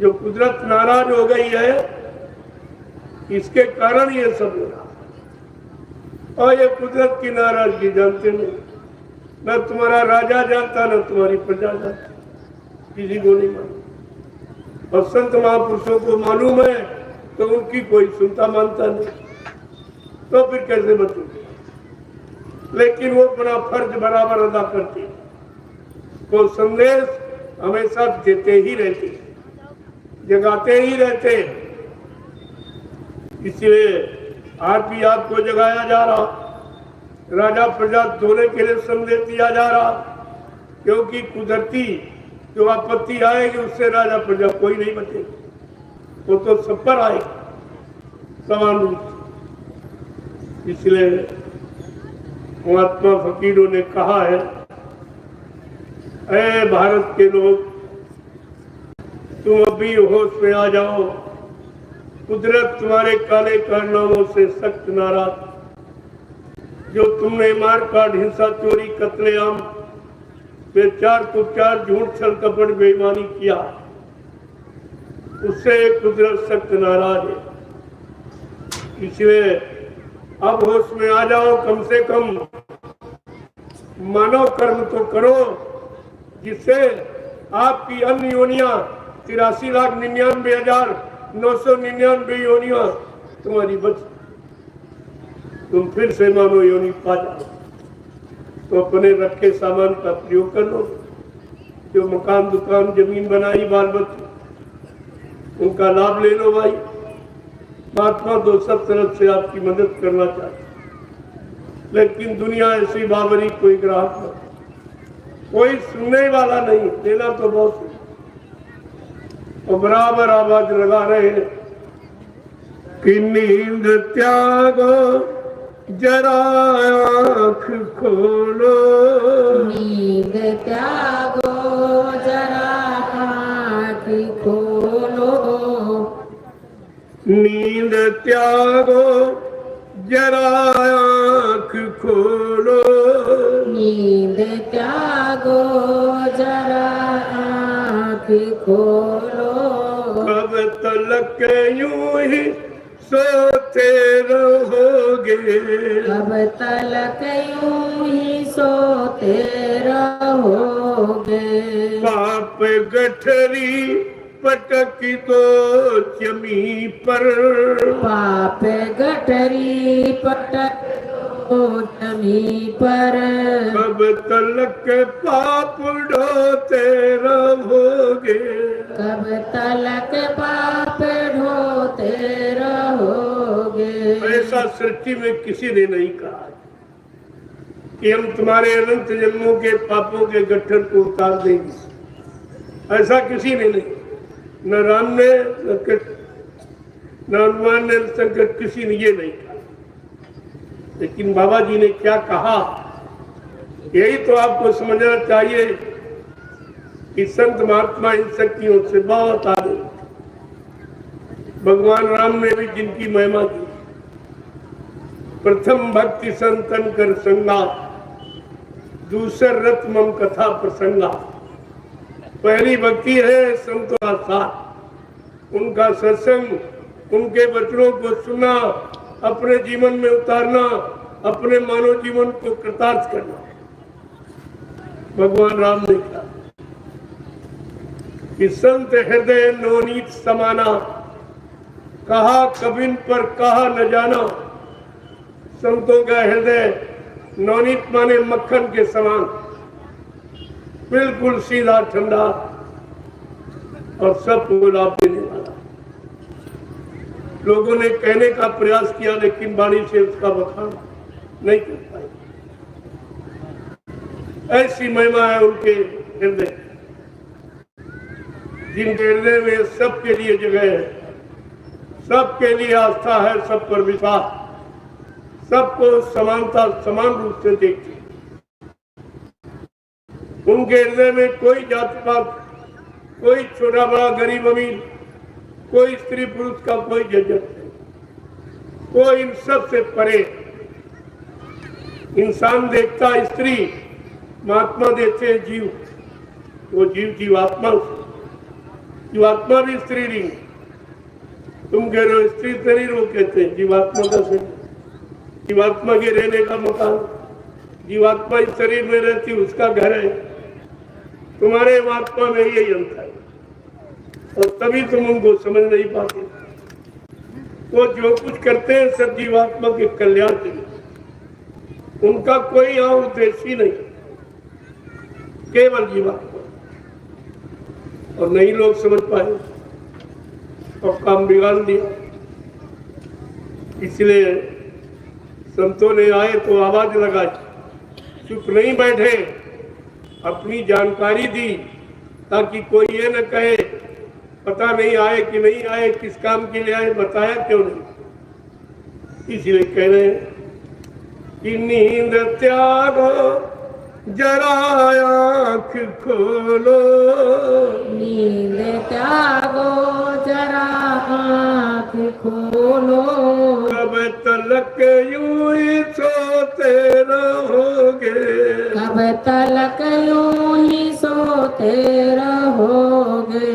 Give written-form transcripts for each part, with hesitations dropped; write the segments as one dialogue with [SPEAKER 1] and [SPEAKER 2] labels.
[SPEAKER 1] जो कुदरत नाराज हो गई है, इसके कारण ये सब हो रहा। और ये कुदरत की नाराजगी जानते नहीं, न तुम्हारा राजा जानता न तुम्हारी प्रजा जानती, किसी को नहीं मालूम। और संत महापुरुषों को मालूम है तो उनकी कोई सुनता मानता नहीं, तो फिर कैसे बचोगे? लेकिन वो अपना फर्ज बराबर अदा करते, वो संदेश हमेशा देते ही रहते, जगाते ही रहते। इसलिए आज भी आपको जगाया जा रहा, राजा प्रजा दोनों के लिए संदेश दिया जा रहा, क्योंकि कुदरती जो आपत्ति आएगी उससे राजा प्रजा कोई नहीं बचेगा, वो तो सब पर आएगी समान रूप से। इसलिए महात्मा फकीरों ने कहा है, ऐ भारत के लोग, तुम अभी होश में आ जाओ, कुदरत तुम्हारे काले कारनामों से सख्त नाराज। जो तुमने मार काट, हिंसा, चोरी, कत्लेआम, बेचार कुचार, झूठ, छल, कपट, बेईमानी किया, उससे कुदरत सख्त नाराज है। इसलिए अब होश में आ जाओ, कम से कम मानव कर्म तो करो जिससे आपकी अन्य योनियां 83,99,999 योनियां तुम्हारी बच, तुम फिर से मानो योनि पा जाओ। तो अपने रखे सामान का प्रयोग कर लो, जो मकान, दुकान, जमीन बनाई, बाल बच्चे, उनका लाभ ले लो भाई। महात्मा तो सब तरफ से आपकी मदद करना चाहते, लेकिन दुनिया ऐसी बाबरी, कोई ग्राहक नहीं, कोई सुनने वाला नहीं, देना तो बहुत और बराबर आवाज लगा रहे हैं कि नींद त्यागो जरा आँख खोलो,
[SPEAKER 2] नींद त्यागो जरा आँख खोलो,
[SPEAKER 1] नींद त्यागो जरा आँख खोलो,
[SPEAKER 2] नींद त्यागो जरा आँख खोलो।
[SPEAKER 1] कब तलक यूं ही सोते रहोगे,
[SPEAKER 2] कब तलक यूं ही सोते रहोगे,
[SPEAKER 1] पाप गठरी पटकी तो जमी पर,
[SPEAKER 2] पाप गठरी पटक तो जमी पर,
[SPEAKER 1] कब तलक पाप ढोते रहोगे,
[SPEAKER 2] कब तलक पाप ढोते रहोगे।
[SPEAKER 1] ऐसा सृष्टि में किसी ने नहीं कहा कि हम तुम्हारे अनंत जन्मों के पापों के गट्ठर को उतार देंगे, ऐसा किसी ने नहीं, न राम ने, न कृष्ण, न हनुमान ने, शंकर, किसी ने ये नहीं कहा। लेकिन बाबा जी ने क्या कहा, यही तो आपको समझना चाहिए कि संत महात्मा इन शक्तियों से बहुत आगे। भगवान राम ने भी जिनकी महिमा की, प्रथम भक्ति संतन कर संगा, दूसर रत मम कथा प्रसंगा। पहली भक्ति है संतों का साथ, उनका सत्संग, उनके वचनों को सुनना, अपने जीवन में उतारना, अपने मानव जीवन को कृतार्थ करना। भगवान राम ने कहा कि संत हृदय नवनीत समाना, कहा कबिन पर कहा न जाना। संतों का हृदय नवनीत माने मक्खन के समान, बिल्कुल सीधा ठंडा और सबको लाभ देने वाला। लोगों ने कहने का प्रयास किया लेकिन वाणी से उसका बखान नहीं कर पाए। ऐसी महिमा है उनके हृदय, जिनके हृदय में सबके लिए जगह है, सबके लिए आस्था है, सब पर विश्वास, सबको समानता समान रूप से देखते। उनके हृदय में कोई जाति पात, कोई छोटा बड़ा, गरीब अमीर, कोई स्त्री पुरुष का कोई झंझट नहीं, कोई इन सब से परे। इंसान देखता स्त्री, महात्मा देखते हैं जीव, वो जीव जीवात्मा जीवात्मा भी स्त्री नहीं। तुम कह रहे हो स्त्री शरीर, वो कहते हैं जीवात्मा का शरीर, जीवात्मा के रहने का मकान, जीवात्मा इस शरीर में रहती उसका घर है। तुम्हारे आत्मा में यही अंतर है और तभी तुम उनको समझ नहीं पाते। वो जो कुछ करते हैं सब जीवात्मा के कल्याण के लिए, उनका कोई यहाँ उद्देश्य ही नहीं, केवल जीवात्मा। और नहीं लोग समझ पाए और काम बिगाड़ दिया। इसलिए संतों ने आए तो आवाज लगाई, चुप नहीं बैठे, अपनी जानकारी दी ताकि कोई ये न कहे पता नहीं आए कि नहीं आए, किस काम के लिए आए, बताया क्यों नहीं। इसलिए कह रहे हैं कि नींद त्यागो जरा आँख खोलो,
[SPEAKER 2] नींद त्यागो जरा आँख खोलो,
[SPEAKER 1] कब तलक यूं ही सोते रहोगे,
[SPEAKER 2] कब तलक यूं ही सोते रहोगे।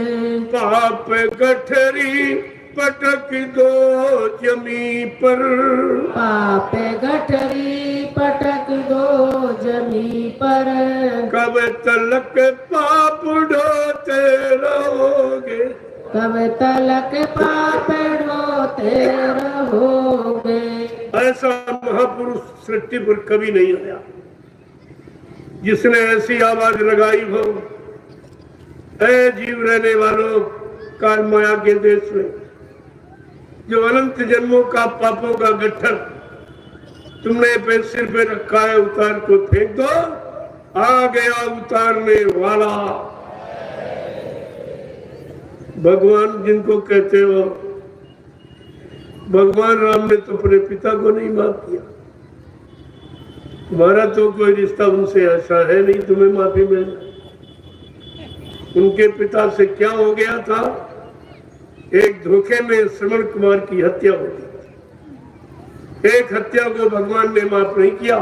[SPEAKER 1] पाप गठरी पटक दो जमी पर,
[SPEAKER 2] पाप गठरी पटक दो जमी पर,
[SPEAKER 1] कब तलक पाप ढोते रहोगे,
[SPEAKER 2] कब तलक पाप ढोते रहोगे।
[SPEAKER 1] ऐसा महापुरुष सृष्टि पर कभी नहीं आया जिसने ऐसी आवाज लगाई हो। ऐ जीव रहने वालों काल माया के देश में, जो अनंत जन्मों का पापों का गट्ठर तुमने पे सिर पे रखा है, उतार को फेंक दो, आ गया उतारने वाला। भगवान जिनको कहते हो, भगवान राम ने तो अपने पिता को नहीं माफ किया। तुम्हारा तो कोई रिश्ता उनसे ऐसा है नहीं तुम्हें माफी मिले। उनके पिता से क्या हो गया था, एक धोखे में श्रवण कुमार की हत्या हो गई। एक हत्या को भगवान ने माफ नहीं किया।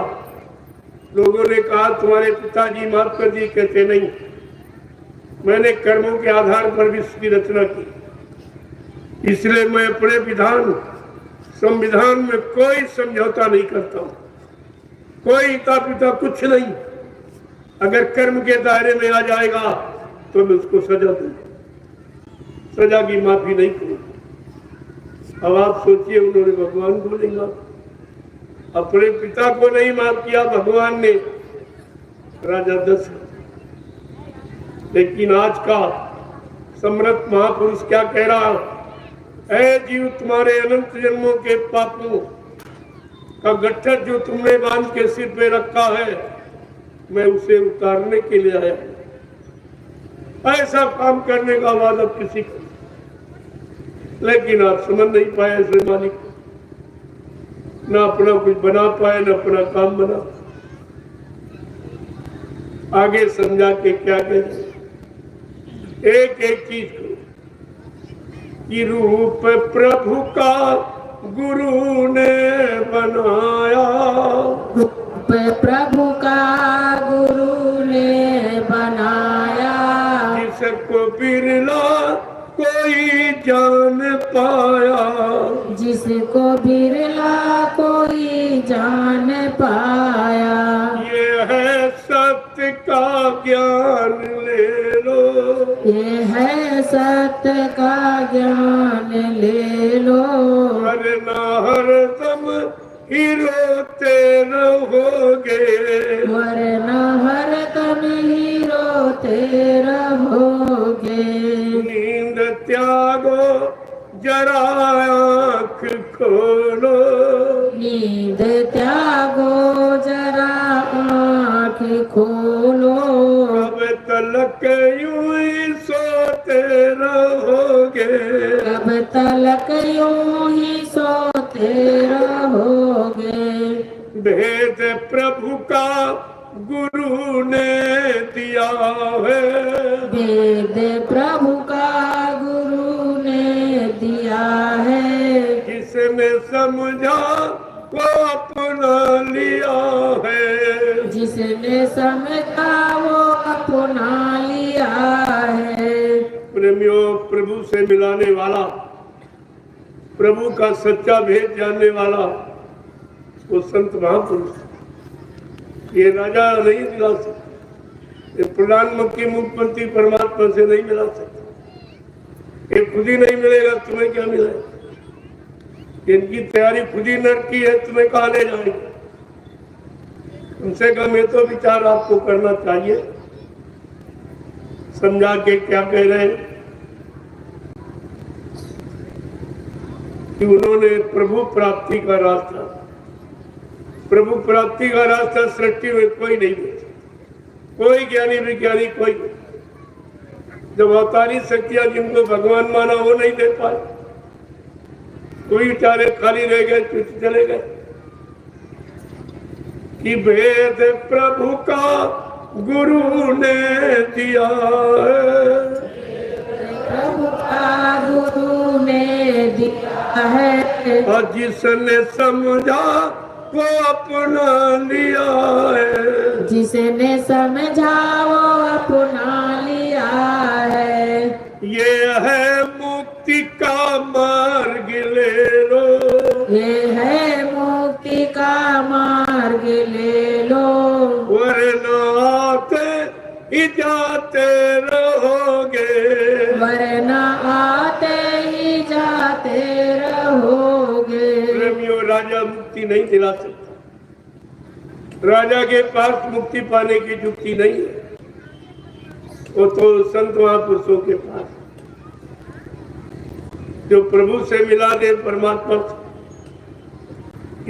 [SPEAKER 1] लोगों ने कहा तुम्हारे पिताजी माफ कर दिए, कहते नहीं, मैंने कर्मों के आधार पर विश्व की रचना की, इसलिए मैं अपने विधान संविधान में कोई समझौता नहीं करता हूं, कोई हिता पिता कुछ नहीं। अगर कर्म के दायरे में आ जाएगा तो मैं उसको सजा दूंगा, सजा की माफी नहीं करूंगा। अब आप सोचिए, उन्होंने भगवान को नहीं माफ, अपने पिता को नहीं माफ किया भगवान ने, राजा दशरथ। लेकिन आज का सम्राट महापुरुष क्या कह रहा है, ऐ जीव तुम्हारे अनंत जन्मों के पापों का गट्ठर जो तुमने बांध के सिर पे रखा है, मैं उसे उतारने के लिए आया हूं। ऐसा काम करने का वादा किसी को, लेकिन आप समझ नहीं पाए ऐसे मालिक को, ना अपना कुछ बना पाए, ना अपना काम बना। आगे समझा के क्या कहते, एक एक चीज को कि रूप प्रभु का गुरु ने बनाया,
[SPEAKER 2] रूप प्रभु का गुरु ने बनाया,
[SPEAKER 1] जिसको बिरला कोई जान पाया,
[SPEAKER 2] जिसको बिरला कोई जान पाया।
[SPEAKER 1] ये है सत्य का ज्ञान ले लो,
[SPEAKER 2] ये है सत्य का ज्ञान ले लो,
[SPEAKER 1] वरना हरदम ही रोते रहोगे,
[SPEAKER 2] वरना हरदम ही रोते रहोगे।
[SPEAKER 1] नींद त्यागो जरा आँख खोलो,
[SPEAKER 2] नींद त्यागो जरा आँख खोलो,
[SPEAKER 1] अब तलक यूं ही सोते रहोगे,
[SPEAKER 2] कब तलक यूं ही सोते रहोगे।
[SPEAKER 1] भेद प्रभु का गुरु ने दिया है,
[SPEAKER 2] वेद प्रभु का गुरु ने दिया है,
[SPEAKER 1] जिसने समझा वो अपना लिया है,
[SPEAKER 2] जिसने समझा वो अपना लिया है।
[SPEAKER 1] अपने प्रेमियों, प्रभु से मिलाने वाला, प्रभु का सच्चा भेद जानने वाला वो संत महापुरुष। ये राजा नहीं मिला सकता, ये प्रधानमंत्री मुख्यमंत्री परमात्मा से नहीं मिला सकता। ये खुद ही नहीं मिलेगा, तुम्हें क्या मिलेगा? इनकी तैयारी खुद ही नरक की है, तुम्हें कहाँ ले जाएंगे? कम से कम ये तो विचार आपको करना चाहिए। समझा के क्या कह रहे हैं कि उन्होंने प्रभु प्राप्ति का रास्ता, प्रभु प्राप्ति का रास्ता सृष्टि में कोई नहीं दे, कोई ज्ञानी विज्ञानी कोई नहीं। जब अवतारी शक्तियां जिनको भगवान माना वो नहीं दे पाए, कोई बेचारे खाली रह गए, चुप चले गए। कि भेद प्रभु का गुरु ने दिया है,
[SPEAKER 2] प्रभु का गुरु ने दिया है,
[SPEAKER 1] और जिसने समझा वो अपना लिया है,
[SPEAKER 2] जिसने समझा वो अपना लिया है।
[SPEAKER 1] ये है मुक्ति का मार्ग ले लो,
[SPEAKER 2] ये है मुक्ति का मार्ग ले लो,
[SPEAKER 1] वरना आते ही जाते रहोगे,
[SPEAKER 2] वरना आते ही जाते रहोगे।
[SPEAKER 1] प्रेमियों, राजा मुक्ति नहीं दिला सकता, राजा के पास मुक्ति पाने की युक्ति नहीं है, वो तो संत महापुरुषों के पास जो प्रभु से मिला दे परमात्मा से।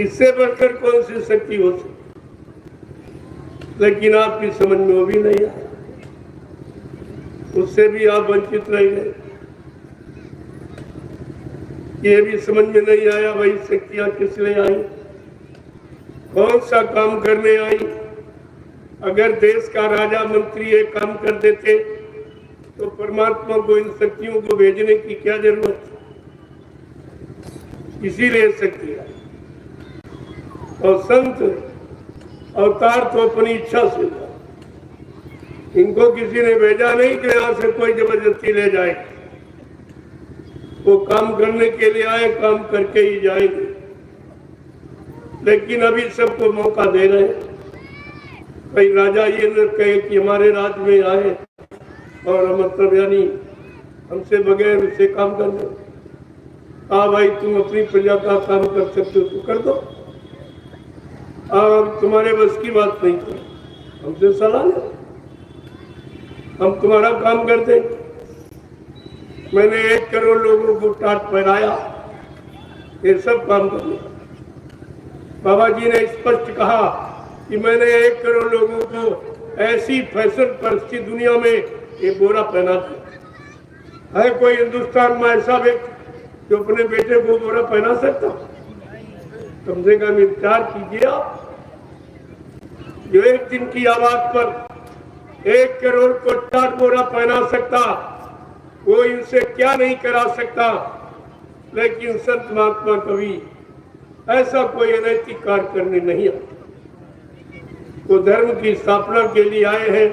[SPEAKER 1] इससे बढ़कर कौन सी शक्ति हो सकती? लेकिन आपकी समझ में वो भी नहीं आया, उससे भी आप वंचित रह गए। ये भी समझ में नहीं आया वही शक्तियां किस लिए आई, कौन सा काम करने आई। अगर देश का राजा मंत्री ये काम कर देते तो परमात्मा को इन शक्तियों को भेजने की क्या जरूरत है? इसीलिए शक्ति आई। और संत अवतार तो अपनी इच्छा से, इनको किसी ने भेजा नहीं कि यहां से कोई जबरदस्ती ले जाए। वो काम करने के लिए आए, काम करके ही जाएंगे। लेकिन अभी सबको मौका दे रहे हैं। भाई राजा ये न कहे कि हमारे राज्य में आए और मतलब यानी हमसे बगैर उससे काम करने। हाँ भाई, तुम अपनी प्रजा का काम कर सकते हो तो कर दो, अब तुम्हारे बस की बात नहीं थी, हमसे सलाह लो, हम तुम्हारा काम कर देंगे। मैंने 1 करोड़ लोगों को टाट पहनाया, ये सब काम कर लिया। बाबा जी ने स्पष्ट कहा कि मैंने 1 करोड़ लोगों को ऐसी फैशन परिस्थिति दुनिया में ये बोरा पहना दिया। है कोई हिंदुस्तान में ऐसा व्यक्ति जो अपने बेटे को बोरा पहना सकता? कम से कम विचार कीजिए आप। जो एक दिन की आवाज पर 1 करोड़ को टाट बोरा पहना सकता, वो इनसे क्या नहीं करा सकता। लेकिन संत महात्मा कवि ऐसा कोई अनैतिक कार्य करने नहीं आता। वो धर्म की स्थापना के लिए आए हैं,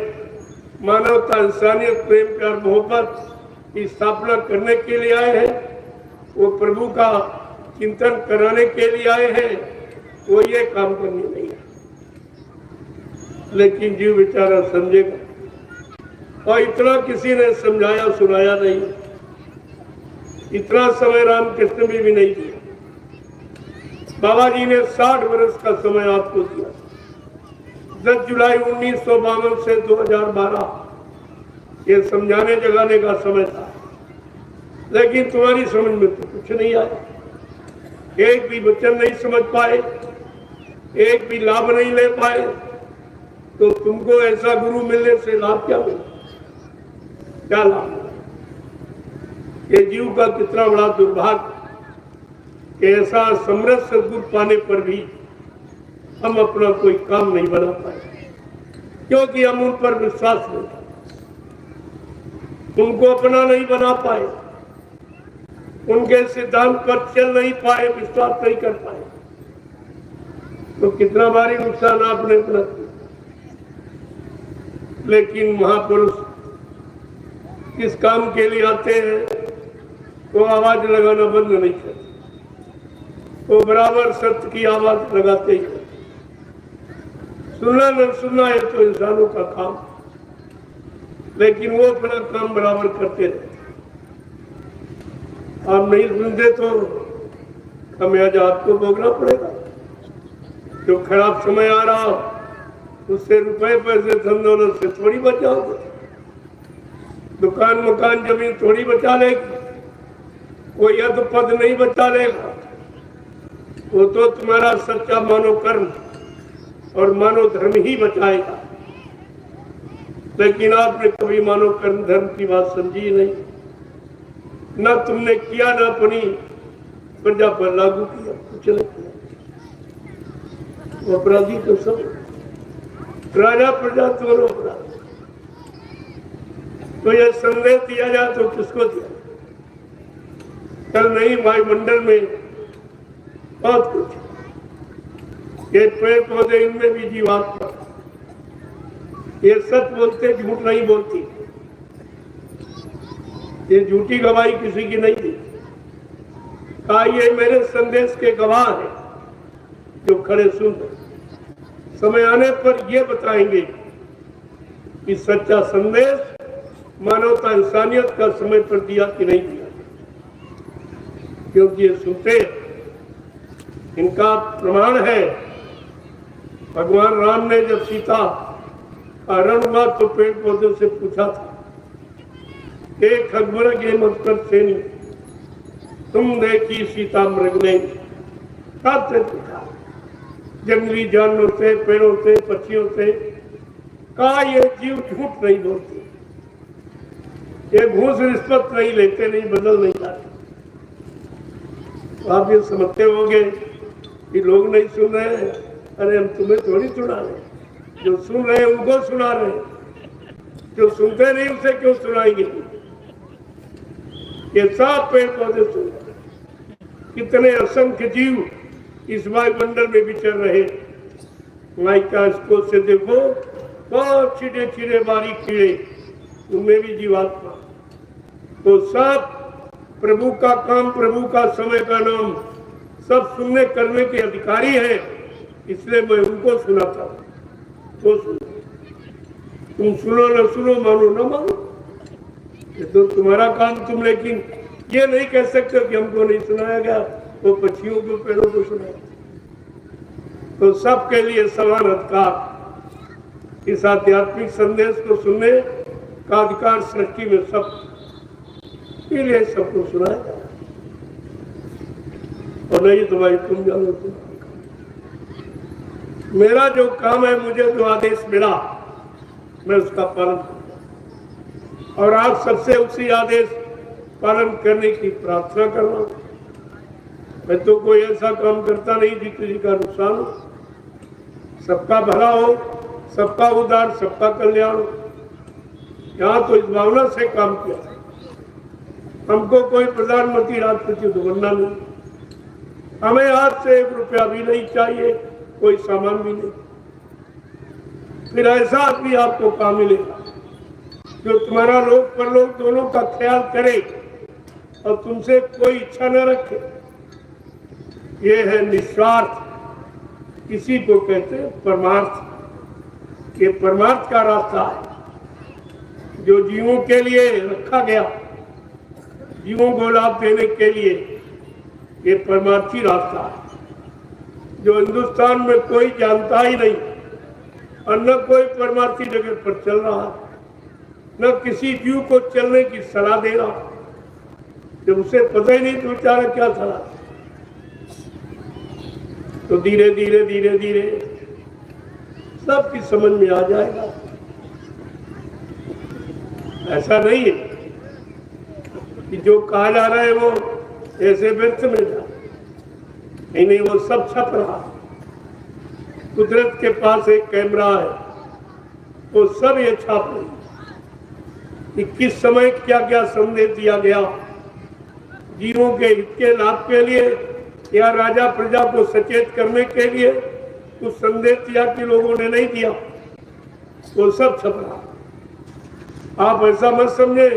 [SPEAKER 1] मानवता, इंसानियत, प्रेम, प्यार, मोहब्बत की स्थापना करने के लिए आए हैं। वो प्रभु का चिंतन कराने के लिए आए हैं, वो ये काम करने नहीं है। लेकिन जीव बेचारा समझेगा, और इतना किसी ने समझाया सुनाया नहीं। इतना समय रामकृष्ण भी नहीं दिया। बाबा जी ने 60 वर्ष का समय आपको दिया। 10 जुलाई 1952 से 2012 ये समझाने जगाने का समय था। लेकिन तुम्हारी समझ में तो कुछ नहीं आया। एक भी वचन नहीं समझ पाए, एक भी लाभ नहीं ले पाए। तो तुमको ऐसा गुरु मिलने से लाभ क्या मिला? क्या लाभ? ये जीव का कितना बड़ा दुर्भाग्य कि ऐसा समृद्ध सद्गुरु पाने पर भी हम अपना कोई काम नहीं बना पाए, क्योंकि हम उन पर विश्वास नहीं था, उनको अपना नहीं बना पाए, उनके सिद्धांत पर चल नहीं पाए, विश्वास नहीं कर पाए। तो कितना भारी नुकसान आपने अपना किया। लेकिन महापुरुष किस काम के लिए आते हैं तो आवाज लगाना बंद नहीं करते, वो बराबर सत्य की आवाज लगाते ही। सुनना न सुनना है तो इंसानों का काम, लेकिन वो अपना काम बराबर करते रहते। आप नहीं सुनते तो खमियाजा आपको भोगना पड़ेगा। जो खराब समय आ रहा उससे रुपए पैसे धन दौलत से थोड़ी बचाओगे, दुकान मकान जमीन थोड़ी बचा लेगी, कोई यद पद नहीं बचा लेगा। वो तो तुम्हारा सच्चा मानो कर्म और मानो धर्म ही बचाएगा। लेकिन आपने कभी मानो कर्म धर्म की बात समझी नहीं, ना तुमने किया ना अपनी प्रजा पर लागू किया, कुछ नहीं किया। अपराधी तो सब, राजा प्रजा दोनों अपराधी। तो यह संदेश दिया जाए तो किसको दिया? कल नहीं वायुमंडल में बहुत कुछ, ये पेड़ पौधे इनमें भी जीवात्मा, ये सच बोलते झूठ नहीं बोलती, ये झूठी गवाही किसी की नहीं दी। कहा ये मेरे संदेश के गवाह हैं जो खड़े सुन रहे, समय आने पर ये बताएंगे कि सच्चा संदेश मानवता इंसानियत का समय पर दिया कि नहीं दिया। क्योंकि ये सुनते, इनका प्रमाण है। भगवान राम ने जब सीता हरण हुआ तो पेड़ पौधों से पूछा था, एक खगमृग ये मत कर सेनी, तुम देखी सीता मृग ने, सबसे पूछा जंगली जानवरों से, पेड़ों से, पक्षियों से, कहा ये जीव झूठ नहीं बोलते, ये घूस रिश्वत नहीं लेते, नहीं बदल नहीं जाते। तो आप ये समझते होंगे कि लोग नहीं सुन रहे हैं। अरे हम तुम्हें थोड़ी सुना रहे, जो सुन रहे हैं उनको सुना रहे हैं, जो सुनते नहीं उसे क्यों सुनाएंगे? ये सब पेड़ पौधे सुन रहे, कितने असंख्य जीव इस वायुमंडल में विचर रहे। माइका इसको से देखो, बहुत छिड़े छिड़े बारीक कीड़े, उनमें भी जीवात्मा। तो सब प्रभु का काम, प्रभु का समय का नाम, सब सुनने करने के अधिकारी हैं, इसलिए मैं उनको सुनाता हूँ। तो सुनो, तुम सुनो न सुनो, मानो न मानो, ये तो तुम्हारा काम। तुम लेकिन ये नहीं कह सकते कि हमको नहीं सुनाया गया, वो पक्षियों को, पेड़ों को सुनाया। तो सबके लिए समान अधिकार, इस आध्यात्मिक संदेश को सुनने का अधिकार सृष्टि में सब के लिए सबको सुनाया जाए। और नहीं तो भाई तुम जानो, तुम मेरा जो काम है, मुझे जो आदेश मिला मैं उसका पालन करूंगा, और आप सबसे उसी आदेश पालन करने की प्रार्थना करना। मैं तो कोई ऐसा काम करता नहीं जिस किसी का नुकसान हो, सबका भला हो, सबका उद्धार, सबका कल्याण हो। यहाँ तो इस भावना से काम किया। हमको कोई प्रधानमंत्री राष्ट्रपति तो बनना नहीं, हमें हाथ से 1 रुपया भी नहीं चाहिए, कोई सामान भी नहीं। फिर ऐसा आदमी आपको काम मिलेगा जो तुम्हारा लोक परलोक दोनों का ख्याल करे और तुमसे कोई इच्छा न रखे। ये है निस्वार्थ, इसी को कहते हैं परमार्थ। ये परमार्थ का रास्ता है जो जीवों के लिए रखा गया, जीवों को लाभ देने के लिए। ये परमार्थी रास्ता है जो हिंदुस्तान में कोई जानता ही नहीं, और न कोई परमार्थी जगह पर चल रहा है, न किसी जीव को चलने की सलाह दे रहा। जब उसे पता ही नहीं तो बेचारा क्या सलाह। तो धीरे धीरे धीरे धीरे सबकी समझ में आ जाएगा। ऐसा नहीं है कि जो कहा जा रहा है वो ऐसे व्यर्थ में जा नहीं, वो सब छप रहा। कुदरत के पास एक कैमरा है, वो सब ये छाप रही कि किस समय क्या क्या संदेश दिया गया, जीवों के हित के लाभ के लिए या राजा प्रजा को सचेत करने के लिए कुछ संदेश दिया कि लोगों ने नहीं दिया, वो सब छप रहा। आप ऐसा मत समझे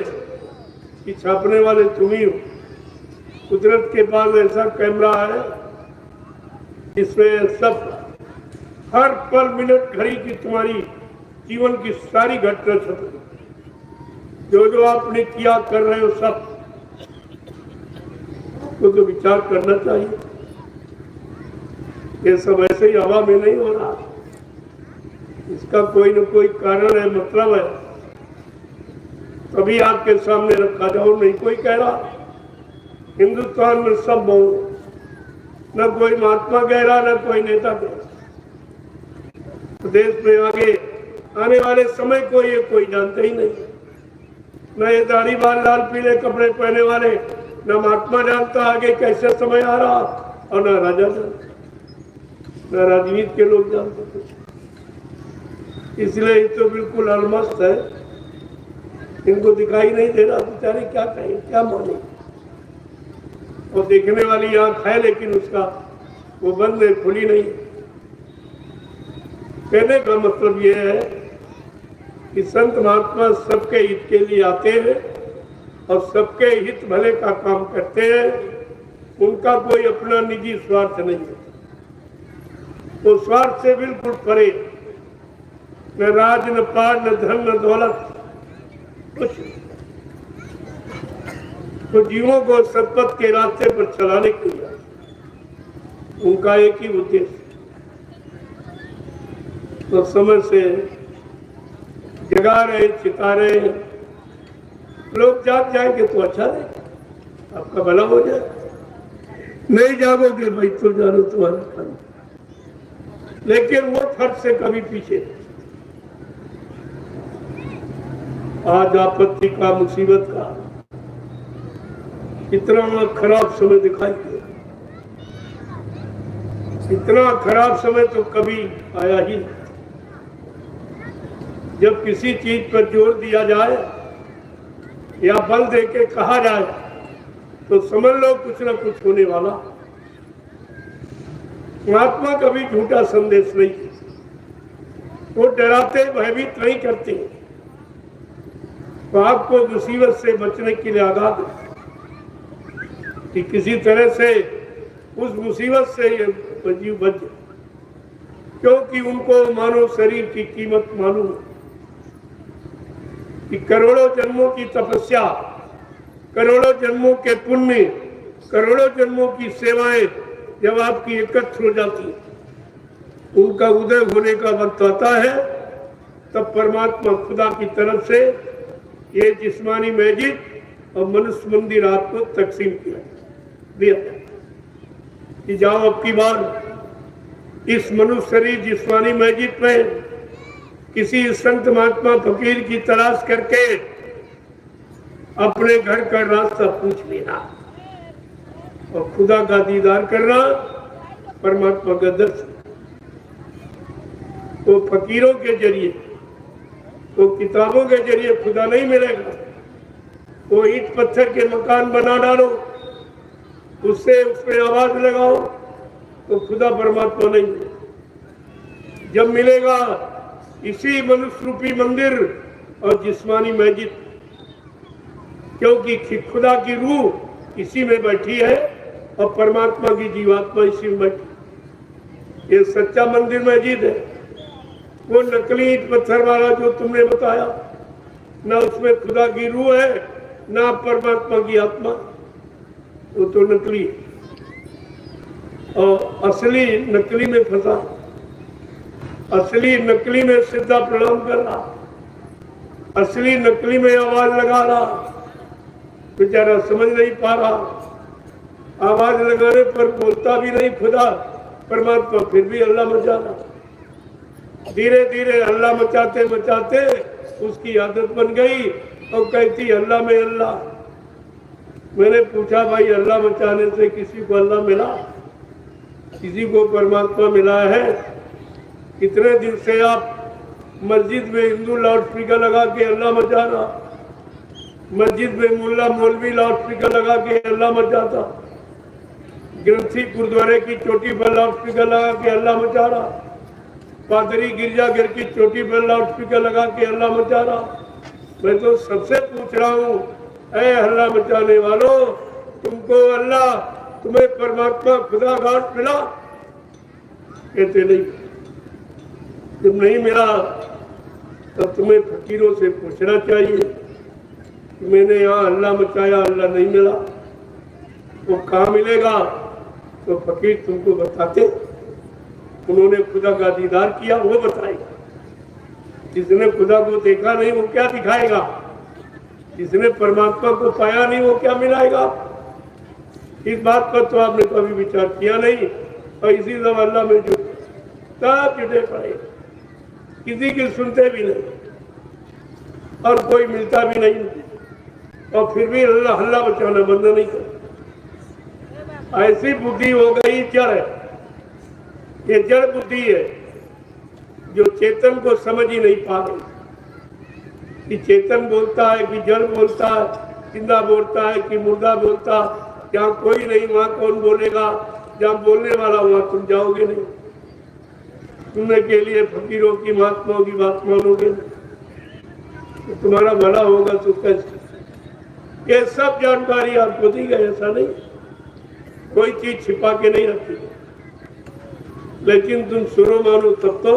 [SPEAKER 1] कि छापने वाले तुम ही हो। कुदरत के पास ऐसा कैमरा है जिसमें सब हर पल मिनट घड़ी की तुम्हारी जीवन की सारी घटना छप जो जो आपने किया कर रहे हो सब तो विचार करना चाहिए। ये सब ऐसे ही हवा में नहीं हो रहा, इसका कोई न कोई कारण है, मतलब है, तभी आपके सामने रखा जाओ। नहीं कोई कह रहा हिंदुस्तान में सब बहु, न कोई महात्मा कह रहा न कोई नेता कह रहा। देश में आगे आने वाले समय को ये कोई जानते ही नहीं, न ये दाढ़ी बाल लाल पीले कपड़े पहने वाले, न महात्मा जानता आगे कैसे समय आ रहा, और न राजा जानता, न राजनीति के लोग जानते कुछ। इसलिए ये तो बिल्कुल अलमस्त है, इनको दिखाई नहीं दे रहा, बेचारे क्या कहें क्या माने। और देखने वाली आंख है लेकिन उसका वो बंद है, खुली नहीं। कहने का मतलब ये है कि संत महात्मा सबके हित के लिए आते हैं और सबके हित भले का काम करते हैं। उनका कोई अपना निजी स्वार्थ नहीं है, वो स्वार्थ से बिल्कुल परे, न राज न पार न धन न दौलत कुछ। तो जीवों को सतपथ के रास्ते पर चलाने के लिए उनका एक ही उद्देश्य। तो समय से जगा रहे चिता रहे, लोग जाग जाएंगे तो अच्छा रहेगा, आपका भला हो जाए। नहीं जागोगे भाई तो जानो तुम्हारा काम, लेकिन वो फर्ज से कभी पीछे। आज आपत्ति का मुसीबत का इतना खराब समय दिखाई दिया, इतना खराब समय तो कभी आया ही नहीं। जब किसी चीज पर जोर दिया जाए या बल दे के कहा जाए तो समझ लो कुछ ना कुछ होने वाला। महात्मा कभी झूठा संदेश नहीं, वो डराते भयभीत नहीं करते, तो आपको मुसीबत से बचने के लिए आगाह कि किसी तरह से उस मुसीबत से ये जीव बच जाए, क्योंकि उनको मानव शरीर की कीमत मालूम है कि करोड़ों जन्मों की तपस्या, करोड़ों जन्मों के पुण्य, करोड़ों जन्मों की सेवाएं जब आपकी एकत्र हो जाती, उनका उदय होने का वक्त आता है, तब परमात्मा खुदा की तरफ से ये जिस्मानी मस्जिद और मनुष्य मंदिर आपको तकसीम दिया कि जाओ अब की बार इस मनुष्य शरीर जिस्मानी मस्जिद में किसी संत महात्मा फकीर की तलाश करके अपने घर का रास्ता पूछ लेना और खुदा का दीदार करना, परमात्मा का दर्शन। तो फकीरों के जरिए, तो किताबों के जरिए खुदा नहीं मिलेगा। वो ईंट पत्थर के मकान बना डालो, उससे उसमें आवाज लगाओ तो खुदा परमात्मा नहीं मिलेगा। जब मिलेगा इसी मनुष्य रूपी मंदिर और जिस्मानी मस्जिद, क्योंकि खुदा की रूह इसी में बैठी है और परमात्मा की जीवात्मा इसी में बैठी। ये सच्चा मंदिर मस्जिद है। वो नकली ईंट पत्थर वाला जो तुमने बताया, ना उसमें खुदा की रूह है ना परमात्मा की आत्मा, वो तो नकली है। और असली नकली में फंसा, असली नकली में सीधा प्रणाम कर रहा, असली नकली में आवाज लगा रहा, बेचारा समझ नहीं पा रहा। आवाज लगाने पर बोलता भी नहीं खुदा परमात्मा, फिर भी अल्लाह मचा रहा। धीरे धीरे अल्लाह मचाते मचाते उसकी आदत बन गई और कहती अल्लाह में अल्लाह। मैंने पूछा भाई अल्लाह मचाने से किसी को अल्लाह मिला, किसी को परमात्मा मिला है? कितने दिन से आप मस्जिद में हिंदू लाउड स्पीकर लगा के अल्लाह मचा रहा, मस्जिद में मुल्ला मौलवी लाउड स्पीकर लगा के अल्लाह मचाता, ग्रंथी गुरुद्वारे की चोटी पर लाउड स्पीकर लगा के अल्लाह मचा रहा, पादरी गिरजाघर की चोटी पर लाउड स्पीकर लगा के अल्लाह मचा रहा। मैं तो सबसे पूछ रहा हूँ ऐ हल्ला मचाने वालों, तुमको अल्लाह, तुम्हें परमात्मा खुदा घाट मिला? कहते नहीं। जब नहीं मिला तब तुम्हें फकीरों से पूछना चाहिए कि मैंने यहाँ हल्ला मचाया, अल्लाह नहीं मिला, वो कहाँ मिलेगा? तो फकीर तुमको बताते, उन्होंने खुदा का दीदार किया, वो बताएगा। जिसने खुदा को देखा नहीं वो क्या दिखाएगा? जिसने परमात्मा को पाया नहीं वो क्या मिलाएगा? इस बात पर तो आपने कभी विचार किया नहीं, और इसी सब अल्लाह में जो सब जुटे पड़े, किसी की सुनते भी नहीं और कोई मिलता भी नहीं, और फिर भी अल्लाह हल्ला बचाना बंद नहीं कर। ऐसी बुद्धि हो गई जड़ है, ये जड़ बुद्धि है जो चेतन को समझ ही नहीं पा गई कि चेतन बोलता है कि जड़ बोलता है, जिंदा बोलता है कि मुर्दा बोलता। जहाँ कोई नहीं वहाँ कौन बोलेगा? जहाँ बोलने वाला वहाँ तुम जाओगे नहीं। सुनने के लिए फकीरों की, महात्माओं की बात मानोगे तो तुम्हारा भला होगा तो कैसे? ये सब जानकारी आपको दी गई, ऐसा नहीं, कोई चीज छिपा के नहीं रखी। लेकिन तुम सुनो मानो तब तो,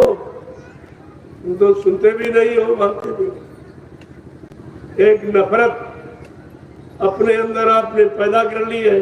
[SPEAKER 1] तुम तो सुनते भी नहीं हो, मानते भी नहीं। एक नफरत अपने अंदर आपने पैदा कर ली है